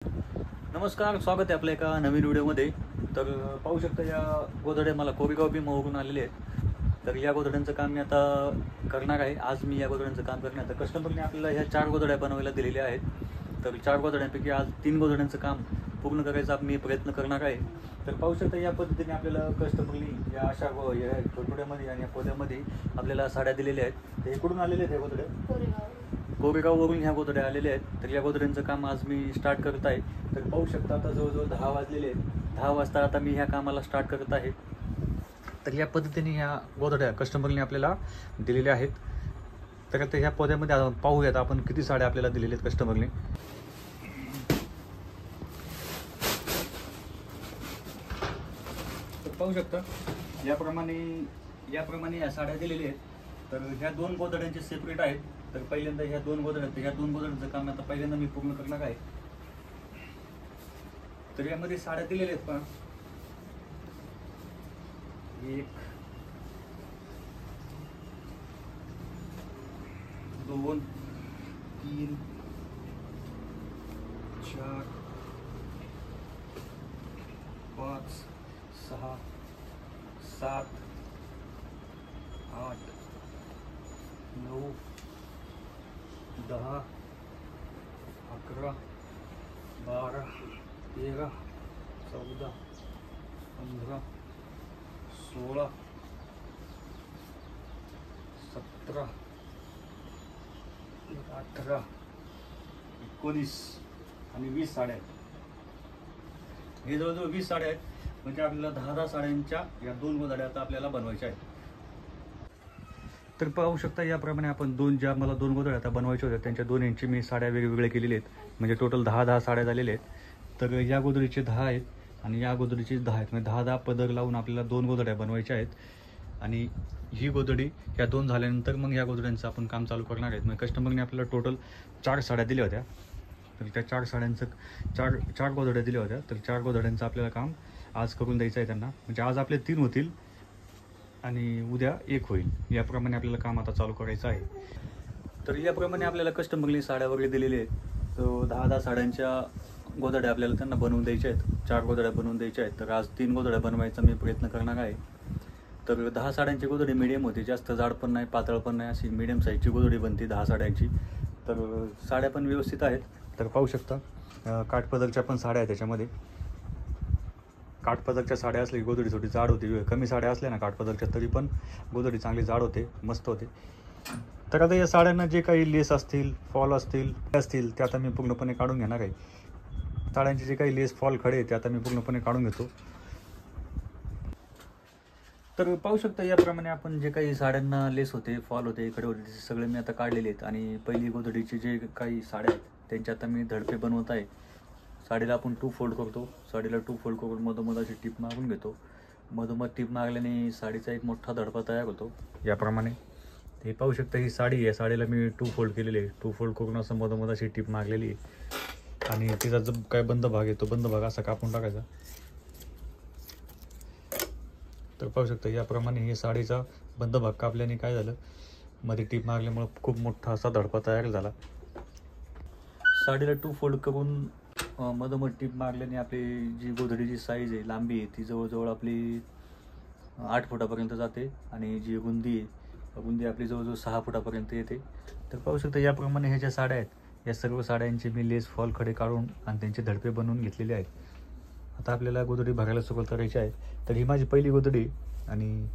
नमस्कार, स्वागत आहे आपल्या एका नवीन व्हिडिओमध्ये. तर पाहू शकता या गोधड्या मला कोरेगाव भीमावरून आलेले आहेत. तर या गोधड्यांचं काम मी आता करणार आहे. आज मी या गोधड्यांचं काम करणार आहे. तर कस्टमरने आपल्याला ह्या 4 गोधड्या बनवायला दिलेल्या आहेत. तर 4 गोधड्यांपैकी आज 3 गोधड्यांचं काम पूर्ण करायचा मी प्रयत्न करणार आहे. तर पाहू शकता या पद्धतीने आपल्याला कस्टमरनी या अशा या गोधड्यामध्ये आणि या पोत्यामध्ये आपल्याला साड्या दिलेल्या आहेत. ते इकडून आलेले आहेत या गोधड्या, कोरेगाववरून ह्या गोधड्या आलेल्या आहेत. तर या गोधड्यांचं काम आज मी स्टार्ट करत आहे. तर पाहू शकता आता जवळजवळ 10 वाजलेले आहेत. 10 वाजता आता मी ह्या कामाला स्टार्ट करत आहे. तर या पद्धतीने ह्या गोधड्या कस्टमरने आपल्याला दिलेल्या आहेत. तर आता ह्या पोत्यामध्ये पाहूयात आपण किती साड्या आपल्याला दिलेल्या आहेत कस्टमरने. तर पाहू शकता याप्रमाणे या साड्या दिलेल्या आहेत. तर ह्या 2 गोधड्यांचे सेपरेट आहेत. तर पहिल्यांदा ह्या 2 गोधड्यांचं काम आता पहिल्यांदा मी पूर्ण करणार आहे. तर यामध्ये साड्या दिलेल्या आहेत पहा. 1 2 3 4 5 6 7 8 9 10 11 12 13 14 15 16 17 18 19 आणि 20 साड्या आहेत. हे जवळजवळ 20 साड्या आहेत. म्हणजे आपल्याला 10 साड्यांच्या या 2 गोधड्या आता आपल्याला बनवायच्या आहेत. तर पाहू शकता याप्रमाणे आपण मला 2 गोधड्या आता बनवायच्या होत्या त्यांच्या 2 इंची मी साड्या वेगवेगळ्या केलेल्या आहेत. म्हणजे टोटल 10 साड्या झालेल्या आहेत. तर या गोधडीचे 10 आहेत आणि या गोधडीचे 10 आहेत. म्हणजे 10 पदर लावून आपल्याला 2 गोधड्या बनवायच्या आहेत. आणि ही गोधडी ह्या 2 झाल्यानंतर मग या गोधड्यांचं आपण काम चालू करणार आहेत. म्हणजे कस्टमरने आपल्याला टोटल 4 साड्या दिल्या होत्या. तर त्या 4 साड्यांचं 4 गोधड्या दिल्या होत्या. तर 4 गोधड्यांचं आपल्याला काम आज करून द्यायचं आहे त्यांना. म्हणजे आज आपले 3 होतील आणि उद्या 1 होईल. याप्रमाणे आपल्याला काम आता चालू करायचं आहे. तर याप्रमाणे आपल्याला कस्टमरने साड्या वगैरे दिलेल्या आहेत. तो 10 साड्यांच्या गोधड्या आपल्याला त्यांना बनवून द्यायच्या आहेत. 4 गोधड्या बनवून द्यायच्या आहेत. तर आज 3 गोधड्या बनवायचा मी प्रयत्न करणार आहे. तर 10 साड्यांची गोधडी मिडियम होती. जास्त जाड पण नाही, पातळ पण नाही, अशी मिडियम साईजची गोधडी बनते 10 साड्यांची. तर साड्या पण व्यवस्थित आहेत. तर पाहू शकता काठपदरच्या पण साड्या आहेत त्याच्यामध्ये. काठपदरच्या साड्या असल्या की गोधडी थोडी जाड होती. कमी साड्या असल्या ना काठपदरच्या तरी पण गोधडी चांगली जाड होते, मस्त होते. तर आता या साड्यांना जे काही लेस असतील, फॉल असतील ते आता मी पूर्णपणे काढून घेणार आहे. साड्यांचे जे काही लेस फॉल खडे ते आता मी पूर्णपणे काढून घेतो. तर पाहू शकता याप्रमाणे आपण जे काही साड्यांना लेस होते, फॉल होते, खडे होते, ते सगळे मी आता काढलेले आहेत. आणि पहिली गोधडीचे जे काही साड्या आहेत त्यांच्या आता मी धडपे बनवत आहे. साडीला आपण 2 फोल्ड करतो. साडीला 2 फोल्ड करून मधोमध अशी टीप मारून घेतो. मधोमध टीप मारल्याने साडीचा एक मोठा धडपा तयार होतो. याप्रमाणे हे पाहू शकता ही साडी आहे. साडीला मी 2 फोल्ड केलेली आहे. 2 फोल्ड करून असं मधोमध अशी टीप मारलेली आहे. आणि तिचा जो काय बंद भाग आहे तो बंद भाग असा कापून टाकायचा. तर पाहू शकता याप्रमाणे हे साडीचा बंद भाग कापल्याने काय झालं, मध्ये टीप मारल्यामुळं खूप मोठा असा धडपा तयार झाला. साडीला 2 फोल्ड करून मधोमध टीप मारल्याने आपली जी गोधडीची साईज आहे, लांबी आहे, ती जवळजवळ आपली 8 फुटापर्यंत जाते. आणि जी रुंदी आपली जवळजवळ 6 फुटापर्यंत येते. तर पाहू शकता याप्रमाणे ह्या ज्या साड्या आहेत या सर्व साड्यांचे मी लेस फॉल खडे काढून आणि त्यांचे धडपे बनवून घेतलेले आहेत. आता आपल्याला गोधडी भरायला सुरुवात करायची आहे. तर ही माझी पहिली गोधडी आणि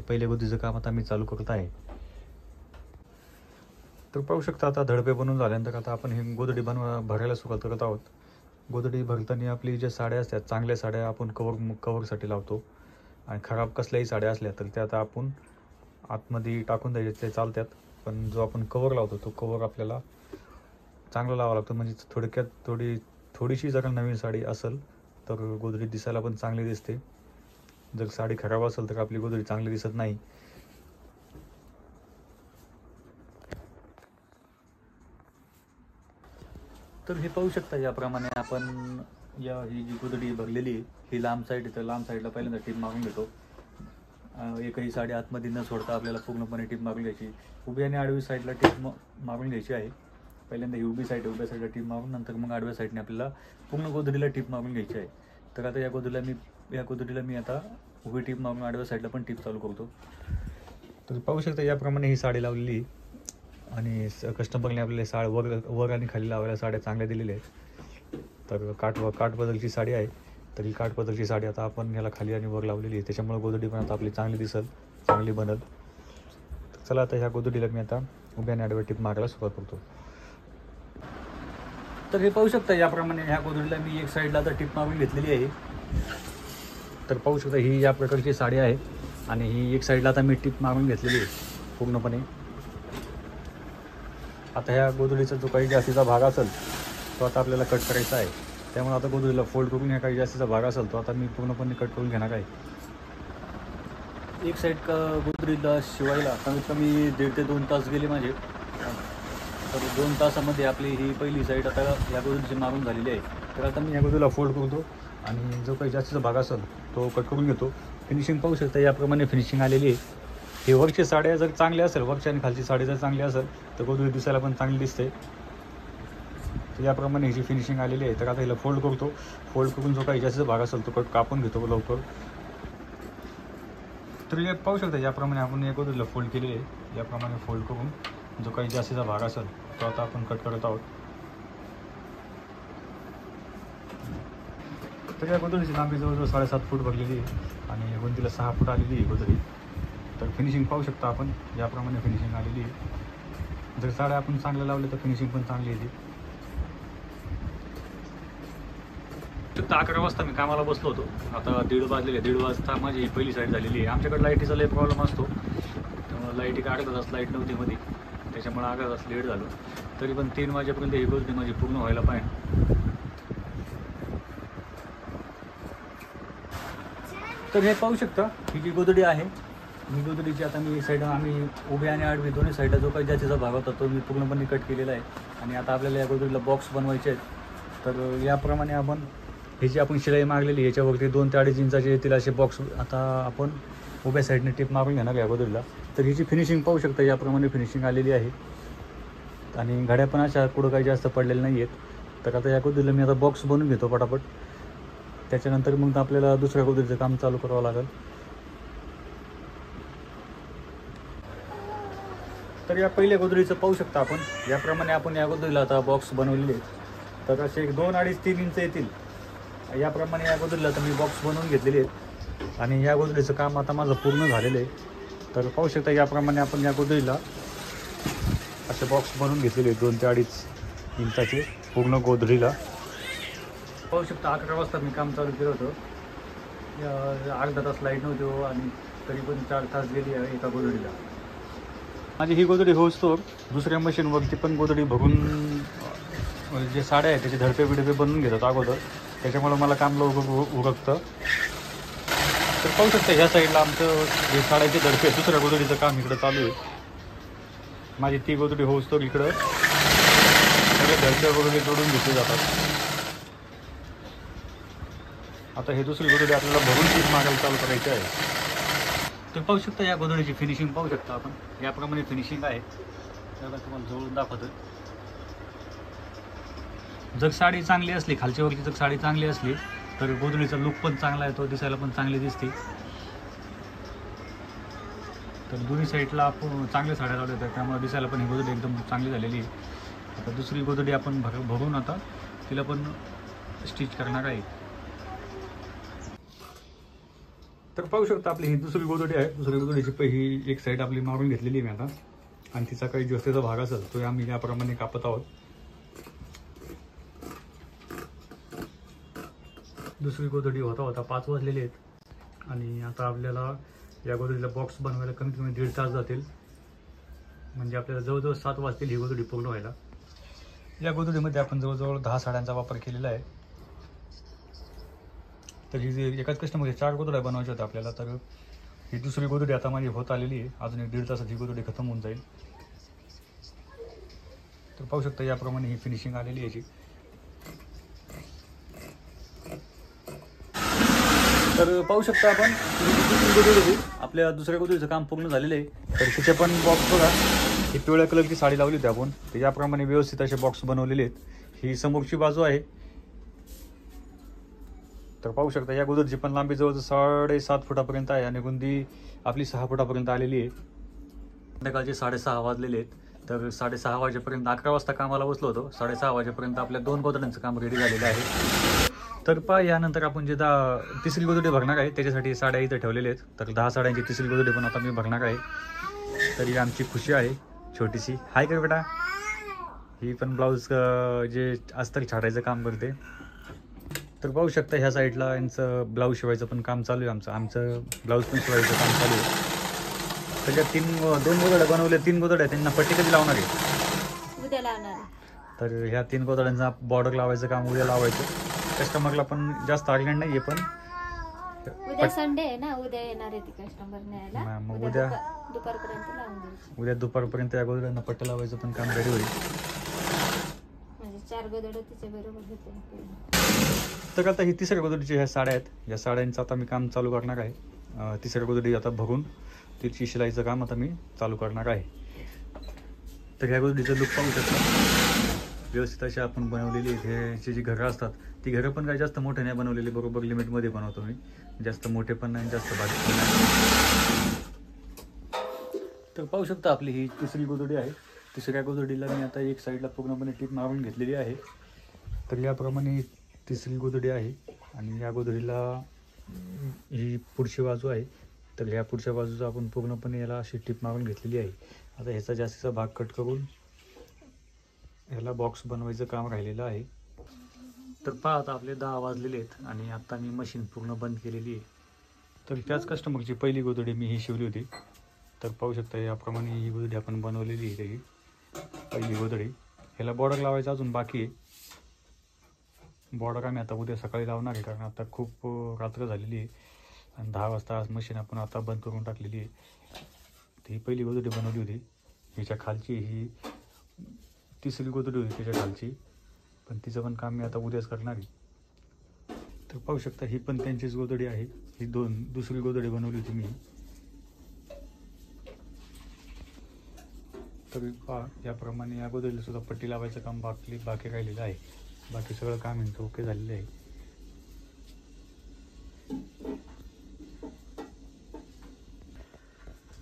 पहिल्या गोधडीचं काम आता मी चालू करत आहे. तर पाहू शकता आता धडपे बनवून झाल्यानंतर आता आपण ही गोधडी भरायला सुरुवात करत आहोत. गोधडी भरताना आपली ज्या साड्या असतात, चांगल्या साड्या आपण कवरसाठी लावतो. आणि खराब कसल्याही साड्या असल्या तर त्या आता आपण आतमध्ये टाकून द्यायचे, ते चालतात. पण जो आपण कवर लावतो तो कवर आपल्याला चांगला लावावा लागतो. म्हणजे थोडीशी जर नवीन साडी असेल तर गोधडी दिसायला पण चांगली दिसते. जर साडी खराब असेल तर आपली गोधडी चांगली दिसत नाही. तर हे पाहू शकता याप्रमाणे आपण ही जी गोधडी भरलेली ही लांब साईड आहे. तर लांब साईडला पहिल्यांदा टीप मारून घेतो. एकही साडी आतमध्ये न सोडता आपल्याला पूर्णपणे टीप मारून घ्यायची. उभी आणि आडवी साईडला टीप मारून घ्यायची आहे. पहिल्यांदा ही उभ्या साईडला टीप मारून नंतर मग आडव्या साईडने आपल्याला पूर्ण गोदडीला टीप मारून घ्यायची आहे. तर आता या गोदडीला मी आता उभी टीप मारून आडव्या साईडला पण टीप चालू करतो. तर पाहू शकता याप्रमाणे ही साडी लावलेली आणि कस्टमरने आपल्याला साड वर आणि खाली लावायला साड्या चांगल्या दिलेल्या आहेत. तर काठपदरची साडी आहे. तर ही काठपदरची साडी आता आपण ह्याला खाली आणि वर लावलेली आहे, त्याच्यामुळे गोदडी पण आता आपली चांगली दिसेल, चांगली बनल. चला आता ह्या गोदडीला मी आता उभ्या आणि आडव्या टीप मारायला सुरुवात करतो. तर हे पाहू शकता याप्रमाणे ह्या गोदडीला मी एक साईडला आता टीप मारून घेतलेली आहे. तर पाहू शकता ही या प्रकारची साडी आहे आणि ही एक साईडला आता मी टीप मारून घेतलेली आहे पूर्णपणे. आता ह्या गोदडीचा जो काही जास्तीचा भाग असेल तो आता आपल्याला कट करायचा आहे. त्यामुळे आता गोदडीला फोल्ड करून ह्या काही जास्तीचा भाग असेल तो आता मी पूर्णपणे कट करून घेणार आहे. एक साईड गोदडीला शिवायला कमीत कमी 1.5 ते 2 तास गेले माझे. तर 2 तासामध्ये आपली ही पहिली साईड आता या गोदडीची मारून झालेली आहे. तर आता मी या गोदडीला फोल्ड करतो आणि जो काही जास्तीचा भाग असेल तो कट करून घेतो. फिनिशिंग पाहू शकता याप्रमाणे फिनिशिंग आलेली आहे. हे वरची साड्या जर चांगली असेल, वरच्या आणि खालची साडी जर चांगली असेल तर गोदडी दिसायला पण चांगली दिसते. तर याप्रमाणे ह्याची फिनिशिंग आलेली आहे. तर आता ह्याला फोल्ड करतो. फोल्ड करून जो काही जास्तीचा भाग असेल तो कट कापून घेतो लवकर. तर हे पाहू शकता याप्रमाणे आपण या गोदडीला फोल्ड केलेले आहे. याप्रमाणे फोल्ड करून जो काही जास्तीचा भाग असेल तो आता आपण कट करत आहोत. तर या गोदडीची लांबी जवळजवळ 7.5 फूट भरलेली आहे आणि रुंदीला 6 फूट आलेली आहे गोदडी. तर फिनिशिंग पाहू शकता आपण याप्रमाणे फिनिशिंग आलेली आहे. जर साड्या आपण चांगल्या लावल्या तर फिनिशिंग पण चांगली येते. फक्त 11 वाजता मी कामाला बसलो होतो. आता 1:30 वाजलेले. 1:30 वाजता माझी पहिली साईड झालेली आहे. आमच्याकडे लाईटीचा लय प्रॉब्लेम असतो, त्यामुळे लाईट अर्धा तास लाईट नव्हती मध्ये, त्याच्यामुळे अर्धा तास लेट झालो. तरी पण 3 वाजेपर्यंत ही गोष्ट माझी पूर्ण व्हायला पाहिजे. तर हे पाहू शकता ही जी गोदडी आहे, ही गोदडीची आता मी साईड आम्ही उभे आणि आडवी दोन्ही साईडला जो काही जास्तीचा भाग होता तो मी पूर्णपणे कट केलेला आहे. आणि आता आपल्याला या गोदडीला बॉक्स बनवायचे आहेत. तर याप्रमाणे आपण ही जी आपण शिलाई मागलेली याच्यावरती 2 ते 2.5 इंचाचे येतील असे बॉक्स आता आपण उभ्या साईडने टिप मारून घेणार या गोदडीला. तर हिची फिनिशिंग पाहू शकता याप्रमाणे फिनिशिंग आलेली आहे आणि घड्या पण अशा कुठं काही जास्त पडलेल्या नाही आहेत. तर आता या गोदडीला मी आता बॉक्स बनवून घेतो पटापट. त्याच्यानंतर मग आपल्याला दुसऱ्या गोदडीचं काम चालू करावं लागेल. तर या पहिल्या गोदडीचं पाहू शकता आपण याप्रमाणे आपण या गोदडीला आता बॉक्स बनवलेले आहेत. तर असे 2, 2.5, 3 इंच येतील याप्रमाणे या गोदडीला आता मी बॉक्स बनवून घेतलेले आहेत आणि या गोदडीचं काम आता माझं पूर्ण झालेलं आहे. तर पाहू शकता याप्रमाणे आपण या गोदडीला असे बॉक्स बनवून घेतलेले आहेत 2 ते 2.5 इंचाचे पूर्ण गोदडीला. पाहू शकता 11 वाजता मी काम चालू केलं होतं. अर्धा तास लाईट नव्हती आणि तरी पण 4 तास गेली एका गोदडीला. माझी ही गोदडी होतो दुसऱ्या मशीनवरती पण गोदडी भरून जे साड्या आहेत त्याचे धडपे बिडपे बनवून घेतात अगोदर, त्याच्यामुळे मला काम लवकर उरकतं. तर पाहू शकता ह्या साईडला आमचं जे साड्याचे धडपे दुसऱ्या गोदडीचं काम इकडं चालू आहे. माझी ती गोदडी होतो इकडं सगळे धडपे वगैरे जोडून घेतले जातात. आता हे दुसरी गोदडी आपल्याला भरून टीप मागायला चालू करायची आहे. तर पाहू शकता या गोदडीची फिनिशिंग पाहू शकता आपण याप्रमाणे फिनिशिंग आहे. त्याला तुम्हाला जवळून दाखवतो. जर साडी चांगली असली खालच्या वरची जर साडी चांगली असली तर गोदडीचा लुक पण चांगला आहे, तो दिसायला पण चांगली दिसते. तर दोन्ही साईडला आपण चांगल्या साड्या लावल्या तर त्यामुळे दिसायला पण ही गोदडी एकदम चांगली झालेली आहे. आता दुसरी गोदडी आपण भरून आता तिला पण स्टिच करणार आहे. तर पाहू शकता आपली ही दुसरी गोदडी आहे. दुसरी गोदडीची ही एक साईड आपली मारून घेतलेली आहे मी आता आणि तिचा काही जास्तीचा भाग असेल तो आम्ही याप्रमाणे कापत आहोत. दुसरी गोदडी होता 5 वाजलेले आहेत आणि आता आपल्याला या गोदडीला बॉक्स बनवायला कमीत कमी 1.5 तास जातील. म्हणजे आपल्याला जवळजवळ 7 वाजतील ही गोदडी पूर्ण व्हायला. या गोदडीमध्ये आपण जवळजवळ 10 साड्यांचा वापर केलेला आहे. तर ही जी एकाच कस्टमरचे 4 गोदड्या बनवायच्या होत्या आपल्याला. तर ही दुसरी गोदडी आता माझी होत आलेली आहे. अजून 1.5 तासात ही गोदडी खतम होऊन जाईल. तर पाहू शकता याप्रमाणे ही फिनिशिंग आलेली आहे याची. तर पाहू शकता आपण दुसरी गोदडी आपल्या दुसऱ्या गोदडीचं काम पूर्ण झालेलं आहे. तर तिचे पण बॉक्स बघा ही पिवळ्या कलरची साडी लावली होती आपण, तर याप्रमाणे व्यवस्थित असे बॉक्स बनवलेले आहेत. ही समोरची बाजू आहे. तर पाहू शकता या गोदरची पण लांबी जवळजवळ 7.5 फुटापर्यंत आहे आणि रुंदी आपली 6 फुटापर्यंत आलेली आहे. संध्याकाळचे 6:30 वाजलेले आहेत. तर 6:30 वाजेपर्यंत 11 वाजता कामाला बसलो होतो. 6:30 वाजेपर्यंत आपल्या 2 गोदड्यांचं काम रेडी झालेलं आहे. तर यानंतर आपण जे तिसरी गोदडी भरणार आहे त्याच्यासाठी साड्या इथं ठेवलेल्या आहेत. तर 10 साड्यांची तिसरी गोदडी पण आता मी भरणार आहे. तर ही आमची खुशी आहे छोटीशी. हाय कर बेटा. ही पण ब्लाऊज जे अस्तर छाटायचं काम करते. तर पाहू शकता ह्या साईडला यांचं ब्लाऊज शिवायचं पण काम चालू आहे. आमचं ब्लाऊज पण शिवायचं काम चालू आहे. त्याच्यात 2 गोदड्या बनवल्या, 3 गोदड्या. त्यांना पट्टी कधी लावणार आहे? उद्या लावणार. तर ह्या 3 गोदड्यांचा बॉर्डर लावायचं काम उद्या लावायचं. कस्टमरला पण जास्त अर्जंट नाही आहे, पण उद्या संडे आहे ना, उद्या येणार आहे ती कस्टमर न्यायला. मग उद्या दुपारपर्यंत लावून द्यायची. उद्या दुपारपर्यंत या गोदड्यांना पट्टी लावायचं पण काम रेडी होईल. म्हणजे 4 गोदड तिच्या बरोबर होते. तर आता ही तिसऱ्या गोदडीच्या ह्या साड्या आहेत. या साड्यांचं आता मी काम चालू करणार आहे. तिसऱ्या गोदडी आता भरून तिची शिलाईचं काम आता मी चालू करणार आहे. तर ह्या गोदडीचं लुक पाहू शकता. व्यवस्थित अशी आपण बनवलेली ह्याची जी घरं असतात ती घरं पण काही जास्त मोठे नाही बनवलेली, बरोबर लिमिटमध्ये बनवतो मी. जास्त मोठे पण नाही, जास्त बारीक पण नाही. तर पाहू शकता आपली ही तिसरी गोदडी आहे. तिसऱ्या गोदडीला मी आता एक साईडला पूर्णपणे टीप मारून घेतलेली आहे. तर याप्रमाणे तिसरी गोदडी आहे आणि या गोदडीला ही पुढची बाजू आहे. तर ह्या पुढच्या बाजूचा आपण पूर्णपणे याला अशी टीप मारून घेतलेली आहे. आता ह्याचा जास्तीचा भाग कट करून ह्याला बॉक्स बनवायचं काम राहिलेलं आहे. तर पहा आता आपले 10 वाजलेले आहेत आणि आता मी मशीन पूर्ण बंद केलेली आहे. तर त्याच कस्टमरची पहिली गोदडी मी ही शिवली होती. तर पाहू शकता याप्रमाणे ही गोदडी आपण बनवलेली आहे. त्याची पहिली गोदडी. ह्याला बॉर्डर लावायचं अजून बाकी आहे. बॉर्डर आम्ही आता उद्या सकाळी लावणार आहे, कारण आता खूप रात्र झालेली आहे आणि 10 वाजता आज मशीन आपण आता बंद करून टाकलेली आहे. ही पहिली गोदडी बनवली होती. हिच्या खालची ही तिसरी गोदडी होती त्याच्या खालची, पण तिचं पण काम मी आता उद्याच करणार आहे. तर पाहू शकता ही पण त्यांचीच गोदडी आहे. ही दुसरी गोदडी बनवली होती मी. तर पहा याप्रमाणे या गोदडीला सुद्धा पट्टी लावायचं काम बाकी राहिलेलं आहे. बाकी सगळं काम यांचं ओके झालेलं आहे.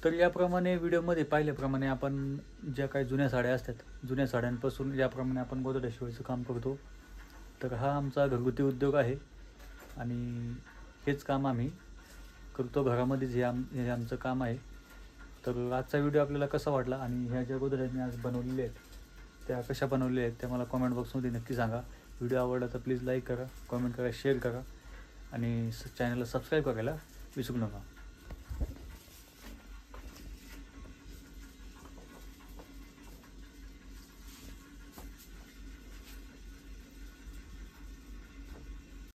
तर याप्रमाणे व्हिडिओमध्ये पाहिल्याप्रमाणे आपण ज्या काही जुन्या साड्या असतात, जुन्या साड्यांपासून याप्रमाणे आपण गोदड्या शिवायचं काम करतो. तर हा आमचा घरगुती उद्योग आहे आणि हेच काम आम्ही करतो घरामध्येच. हे आमचं काम आहे. तर आजचा व्हिडिओ आपल्याला कसा वाटला आणि ह्या ज्या गोदड्या मी आज बनवलेल्या आहेत त्या कशा बनवलेल्या आहेत त्या मला कॉमेंट बॉक्समध्ये नक्की सांगा. व्हिडिओ आवडला तर प्लीज लाईक करा, कॉमेंट करा, शेअर करा आणि चॅनलला सबस्क्राईब करायला विसरू नका.